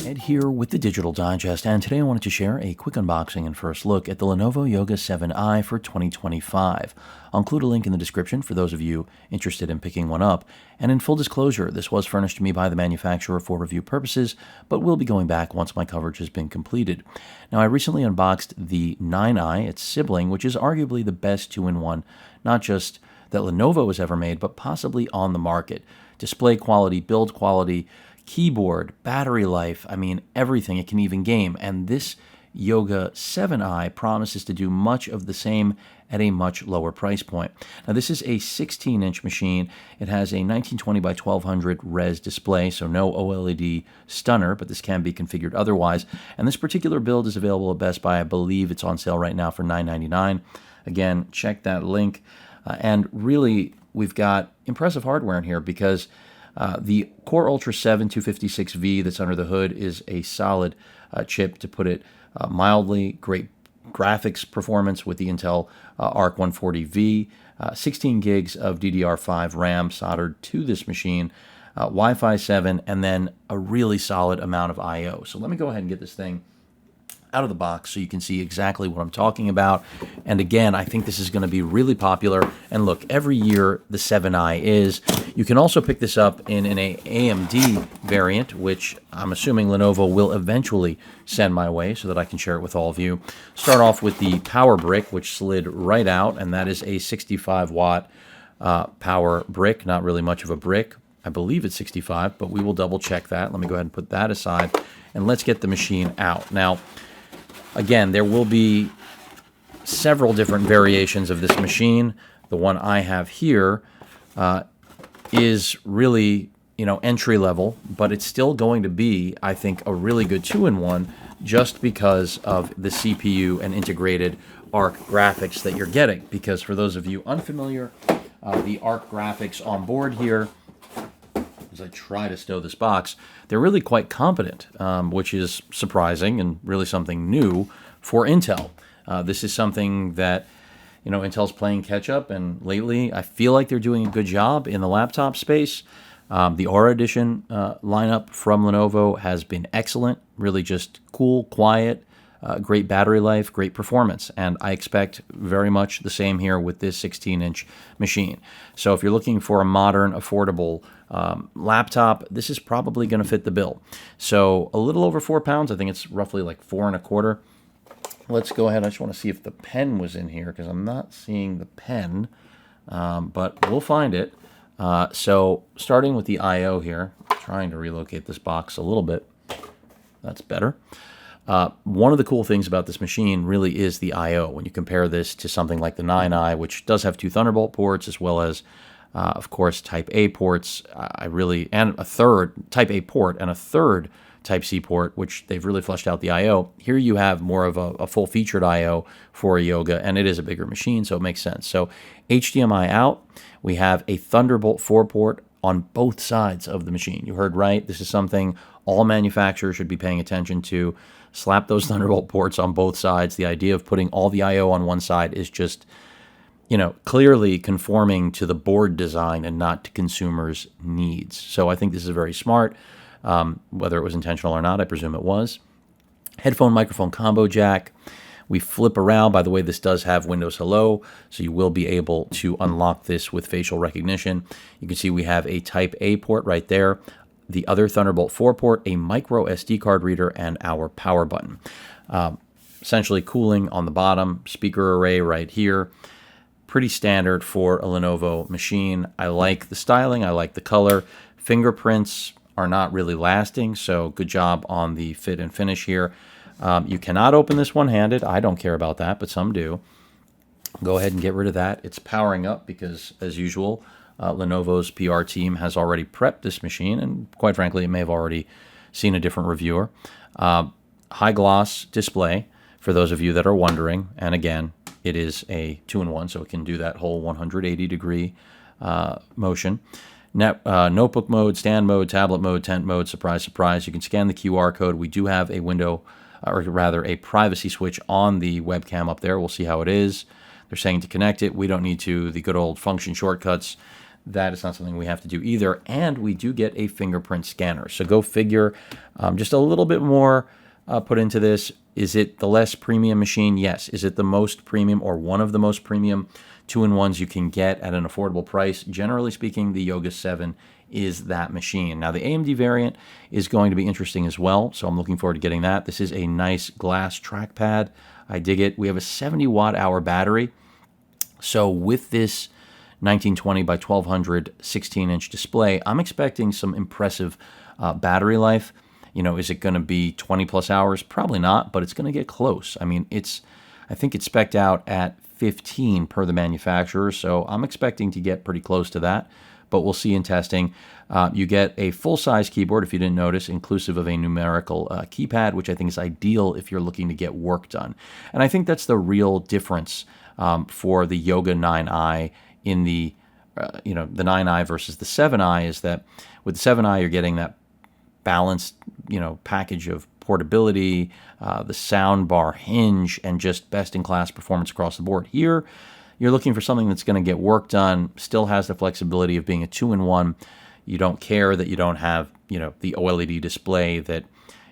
Ed here with the Digital Digest, and today I wanted to share a quick unboxing and first look at the Lenovo YOGA 7i for 2025. I'll include a link in the description for those of you interested in picking one up, and in full disclosure, this was furnished to me by the manufacturer for review purposes, but will be going back once my coverage has been completed. Now, I recently unboxed the 9i, its sibling, which is arguably the best 2-in-1, not just that Lenovo has ever made, but possibly on the market. Display quality, build quality, keyboard, battery life, I mean everything. It can even game. And this YOGA 7i promises to do much of the same at a much lower price point. Now, this is a 16-inch machine. It has a 1920 by 1200 res display, so no OLED stunner, but this can be configured otherwise. And this particular build is available at Best Buy. I believe it's on sale right now for $9.99. Again, check that link. And really, we've got impressive hardware in here because the Core Ultra 7 256V that's under the hood is a solid chip, to put it mildly. Great graphics performance with the Intel Arc 140V, 16 gigs of DDR5 RAM soldered to this machine, Wi-Fi 7, and then a really solid amount of I/O. So let me go ahead and get this thing out of the box so you can see exactly what I'm talking about. And again, I think this is going to be really popular. And look, every year the 7i is. You can also pick this up in an AMD variant, which I'm assuming Lenovo will eventually send my way so that I can share it with all of you. Start off with the power brick, which slid right out, and that is a 65-watt power brick. Not really much of a brick. I believe it's 65, but we will double check that. Let me go ahead and put that aside, and let's get the machine out. Now, again, there will be several different variations of this machine. The one I have here is really, entry level, but it's still going to be, I think, a really good 2-in-1 just because of the CPU and integrated Arc graphics that you're getting. Because for those of you unfamiliar, the Arc graphics on board here, as I try to stow this box, they're really quite competent, which is surprising and really something new for Intel. This is something that, Intel's playing catch-up, and lately I feel like they're doing a good job in the laptop space. The Aura Edition lineup from Lenovo has been excellent, really just cool, quiet, great battery life, great performance, and I expect very much the same here with this 16-inch machine. So if you're looking for a modern, affordable laptop, this is probably going to fit the bill. So a little over 4 pounds. I think it's roughly like 4.25. Let's go ahead. I just want to see if the pen was in here because I'm not seeing the pen, but we'll find it. So starting with the I/O here, trying to relocate this box a little bit. That's better. One of the cool things about this machine really is the I/O. When you compare this to something like the 9i, which does have 2 Thunderbolt ports as well as, of course, Type A ports, and a third Type A port and a third Type C port, which they've really fleshed out the I/O. Here you have more of a full-featured I/O for a Yoga, and it is a bigger machine, so it makes sense. So HDMI out, we have a Thunderbolt 4 port on both sides of the machine. You heard right. This is something all manufacturers should be paying attention to. Slap those Thunderbolt ports on both sides. The idea of putting all the I/O on one side is just, clearly conforming to the board design and not to consumers' needs. So I think this is very smart. Whether it was intentional or not, I presume it was. Headphone microphone combo jack. We flip around. By the way, this does have Windows Hello, so you will be able to unlock this with facial recognition. You can see we have a Type A port right there, the other Thunderbolt 4 port, a micro SD card reader, and our power button. Essentially cooling on the bottom, speaker array right here. Pretty standard for a Lenovo machine. I like the styling. I like the color. Fingerprints are not really lasting, so good job on the fit and finish here. You cannot open this one-handed. I don't care about that, but some do. Go ahead and get rid of that. It's powering up because, as usual, Lenovo's PR team has already prepped this machine, and quite frankly, it may have already seen a different reviewer. High gloss display, for those of you that are wondering, and again, it is a 2-in-1, so it can do that whole 180-degree motion. Notebook mode, stand mode, tablet mode, tent mode, surprise, surprise. You can scan the QR code. We do have a window, or rather a privacy switch on the webcam up there. We'll see how it is. They're saying to connect it. We don't need to. The good old function shortcuts that is not something we have to do either. And we do get a fingerprint scanner. So go figure. Just a little bit more put into this. Is it the less premium machine? Yes. Is it the most premium or one of the most premium 2-in-1s you can get at an affordable price? Generally speaking, the Yoga 7 is that machine. Now, the AMD variant is going to be interesting as well, so I'm looking forward to getting that. This is a nice glass trackpad. I dig it. We have a 70 watt-hour battery. So with this 1920 by 1200 16-inch display, I'm expecting some impressive battery life. You know, is it going to be 20 plus hours? Probably not, but it's going to get close. I mean, I think it's spec'd out at 15 per the manufacturer, so I'm expecting to get pretty close to that, but we'll see in testing. You get a full-size keyboard, if you didn't notice, inclusive of a numerical keypad, which I think is ideal if you're looking to get work done. And I think that's the real difference for the Yoga 9i in the the 9i versus the 7i, is that with the 7i you're getting that balanced package of portability, the sound bar hinge, and just best-in-class performance across the board. Here, you're looking for something that's going to get work done, still has the flexibility of being a 2-in-1. You don't care that you don't have, the OLED display that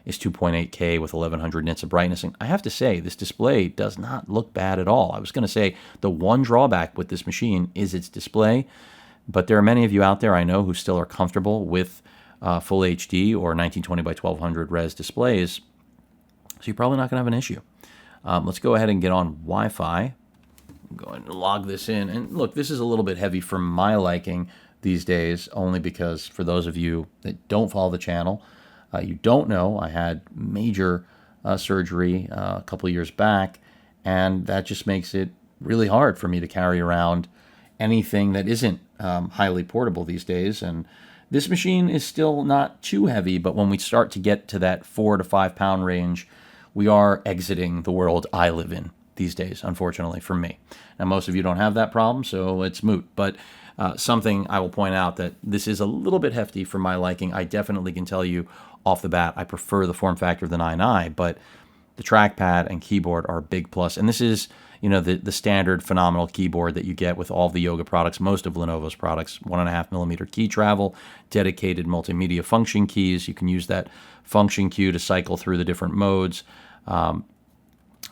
is 2.8K with 1100 nits of brightness. And I have to say, this display does not look bad at all. I was going to say the one drawback with this machine is its display, but there are many of you out there I know who still are comfortable with full HD or 1920 by 1200 res displays, so you're probably not going to have an issue. Let's go ahead and get on Wi-Fi. I'm going to log this in. And look, this is a little bit heavy for my liking these days, only because for those of you that don't follow the channel, you don't know I had major surgery a couple of years back, and that just makes it really hard for me to carry around anything that isn't highly portable these days. And this machine is still not too heavy, but when we start to get to that 4 to 5 pound range, we are exiting the world I live in these days, unfortunately for me. Now, most of you don't have that problem, so it's moot. But something I will point out, that this is a little bit hefty for my liking. I definitely can tell you off the bat, I prefer the form factor of the 9i, but the trackpad and keyboard are a big plus. And this is, the standard phenomenal keyboard that you get with all of the Yoga products, most of Lenovo's products. 1.5mm key travel, dedicated multimedia function keys. You can use that function key to cycle through the different modes. And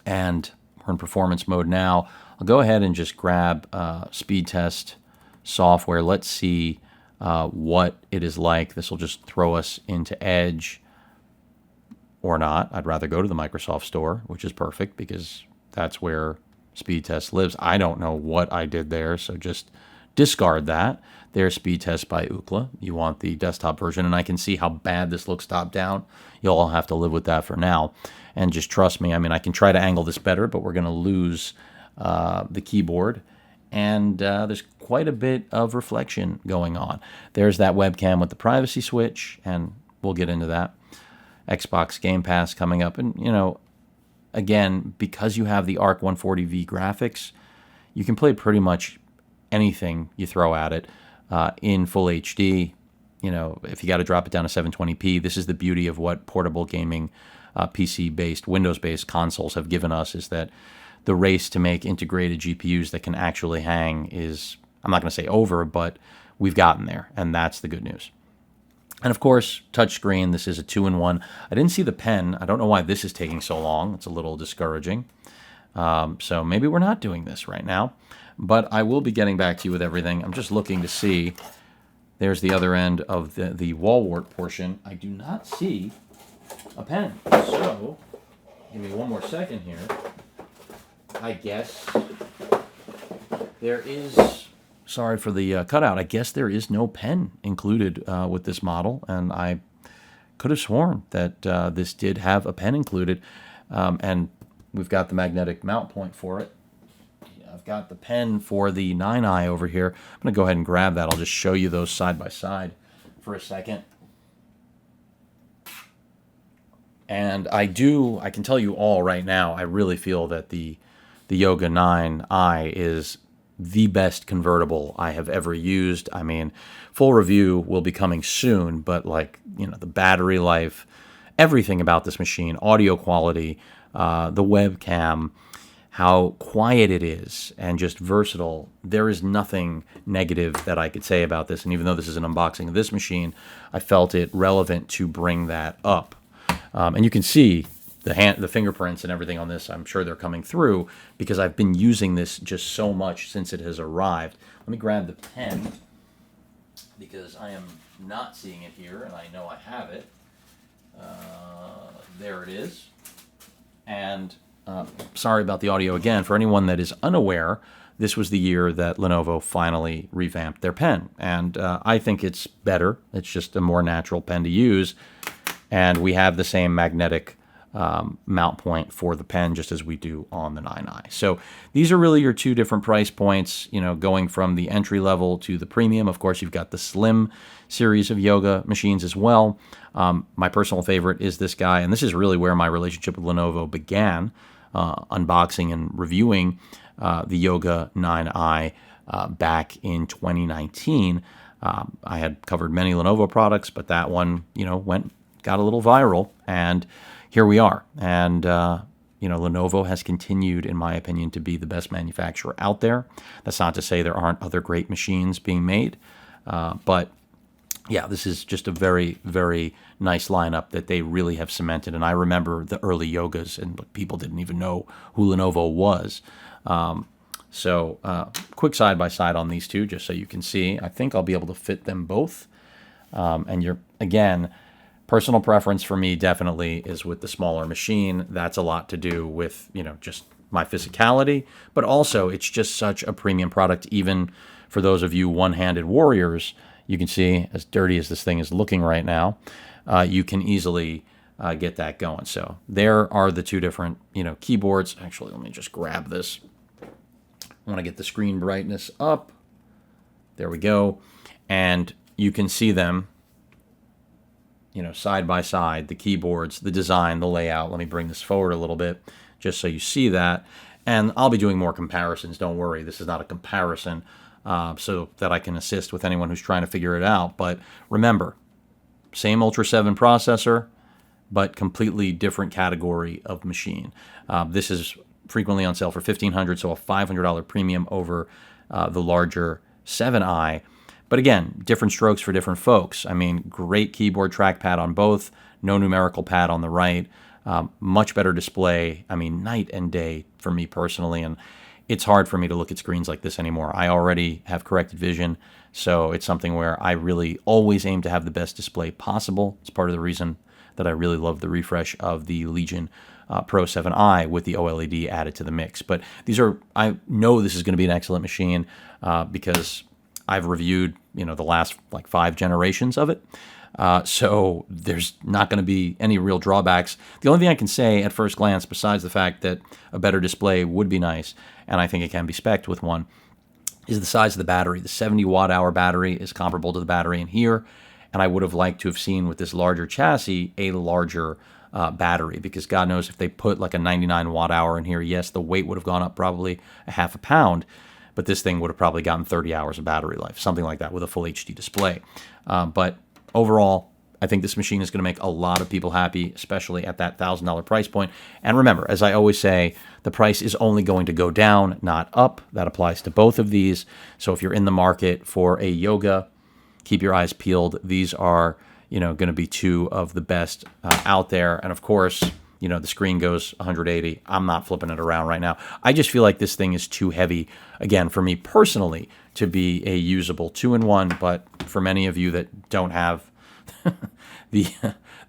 we're in performance mode now. I'll go ahead and just grab speed test software. Let's see what it is like. This will just throw us into Edge, or not. I'd rather go to the Microsoft Store, which is perfect because that's where speed test lives. I don't know what I did there, so just discard that. There's speed test by Ookla. You want the desktop version, and I can see how bad this looks top down. You'll all have to live with that for now, and just trust me. I mean, I can try to angle this better, but we're going to lose the keyboard, and there's quite a bit of reflection going on. There's that webcam with the privacy switch, and we'll get into that. Xbox Game Pass coming up, and again, because you have the ARC 140V graphics, you can play pretty much anything you throw at it in full HD. If you got to drop it down to 720p, this is the beauty of what portable gaming PC-based, Windows-based consoles have given us, is that the race to make integrated GPUs that can actually hang is, I'm not going to say over, but we've gotten there, and that's the good news. And of course, touchscreen, this is a 2-in-1. I didn't see the pen. I don't know why this is taking so long. It's a little discouraging. So maybe we're not doing this right now. But I will be getting back to you with everything. I'm just looking to see. There's the other end of the wall wart portion. I do not see a pen. So, give me one more second here. I guess there is... Sorry for the cutout. I guess there is no pen included with this model, and I could have sworn that this did have a pen included, and we've got the magnetic mount point for it. I've got the pen for the 9i over here. I'm going to go ahead and grab that. I'll just show you those side by side for a second. And I can tell you all right now, I really feel that the Yoga 9i is the best convertible I have ever used. I mean, full review will be coming soon, but the battery life, everything about this machine, audio quality, the webcam, how quiet it is and just versatile. There is nothing negative that I could say about this. And even though this is an unboxing of this machine, I felt it relevant to bring that up. And you can see the fingerprints and everything on this. I'm sure they're coming through because I've been using this just so much since it has arrived. Let me grab the pen because I am not seeing it here, and I know I have it. There it is. And sorry about the audio again. For anyone that is unaware, this was the year that Lenovo finally revamped their pen. And I think it's better. It's just a more natural pen to use. And we have the same magnetic mount point for the pen, just as we do on the 9i. So these are really your two different price points, you know, going from the entry level to the premium. Of course, you've got the Slim series of yoga machines as well. My personal favorite is this guy, and this is really where my relationship with Lenovo began, unboxing and reviewing the Yoga 9i back in 2019. I had covered many Lenovo products, but that one, you know, got a little viral, and here we are. And, you know, Lenovo has continued, in my opinion, to be the best manufacturer out there. That's not to say there aren't other great machines being made. But, yeah, this is just a very, very nice lineup that they really have cemented. And I remember the early yogas, and people didn't even know who Lenovo was. So quick side-by-side on these two, just so you can see. I think I'll be able to fit them both. And again, personal preference for me definitely is with the smaller machine. That's a lot to do with, you know, just my physicality, but also it's just such a premium product. Even for those of you one-handed warriors, you can see, as dirty as this thing is looking right now, you can easily get that going. So there are the two different, you know, keyboards. Actually, let me just grab this. I want to get the screen brightness up. There we go. And you can see them, you know, side by side, the keyboards, the design, the layout. Let me bring this forward a little bit just so you see that. And I'll be doing more comparisons. Don't worry. This is not a comparison, so that I can assist with anyone who's trying to figure it out. But remember, same Ultra 7 processor, but completely different category of machine. This is frequently on sale for $1,500, so a $500 premium over the larger 7i. But again, different strokes for different folks. I mean, great keyboard trackpad on both, no numerical pad on the right, much better display. I mean, night and day for me personally, and it's hard for me to look at screens like this anymore. I already have corrected vision, so it's something where I really always aim to have the best display possible. It's part of the reason that I really love the refresh of the Legion Pro 7i with the OLED added to the mix. But I know this is going to be an excellent machine because I've reviewed, you know, the last like 5 generations of it. So there's not going to be any real drawbacks. The only thing I can say at first glance, besides the fact that a better display would be nice, and I think it can be spec'd with one, is the size of the battery. The 70 watt-hour battery is comparable to the battery in here, and I would have liked to have seen with this larger chassis a larger battery, because God knows if they put like a 99 watt-hour in here, yes, the weight would have gone up probably a half a pound, but this thing would have probably gotten 30 hours of battery life, something like that, with a full HD display. But overall, I think this machine is going to make a lot of people happy, especially at that $1,000 price point. And remember, as I always say, the price is only going to go down, not up. That applies to both of these. So if you're in the market for a Yoga, keep your eyes peeled. These are, you know, going to be two of the best out there. And of course, you know, the screen goes 180. I'm not flipping it around right now. I just feel like this thing is too heavy, again, for me personally, to be a usable 2-in-1. But for many of you that don't have the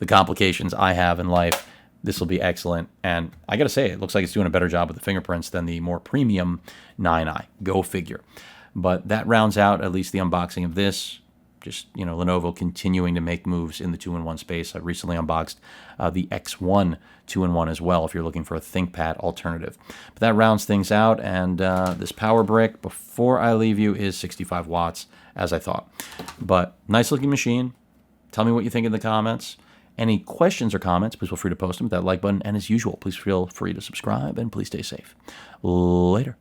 complications I have in life, this will be excellent. And I got to say, it looks like it's doing a better job with the fingerprints than the more premium 9i. Go figure. But that rounds out at least the unboxing of this. Just, you know, Lenovo continuing to make moves in the 2-in-1 space. I recently unboxed the X1 2-in-1 as well, if you're looking for a ThinkPad alternative. But that rounds things out, and this power brick, before I leave you, is 65 watts, as I thought. But nice looking machine. Tell me what you think in the comments. Any questions or comments, please feel free to post them with that like button. And as usual, please feel free to subscribe, and please stay safe. Later.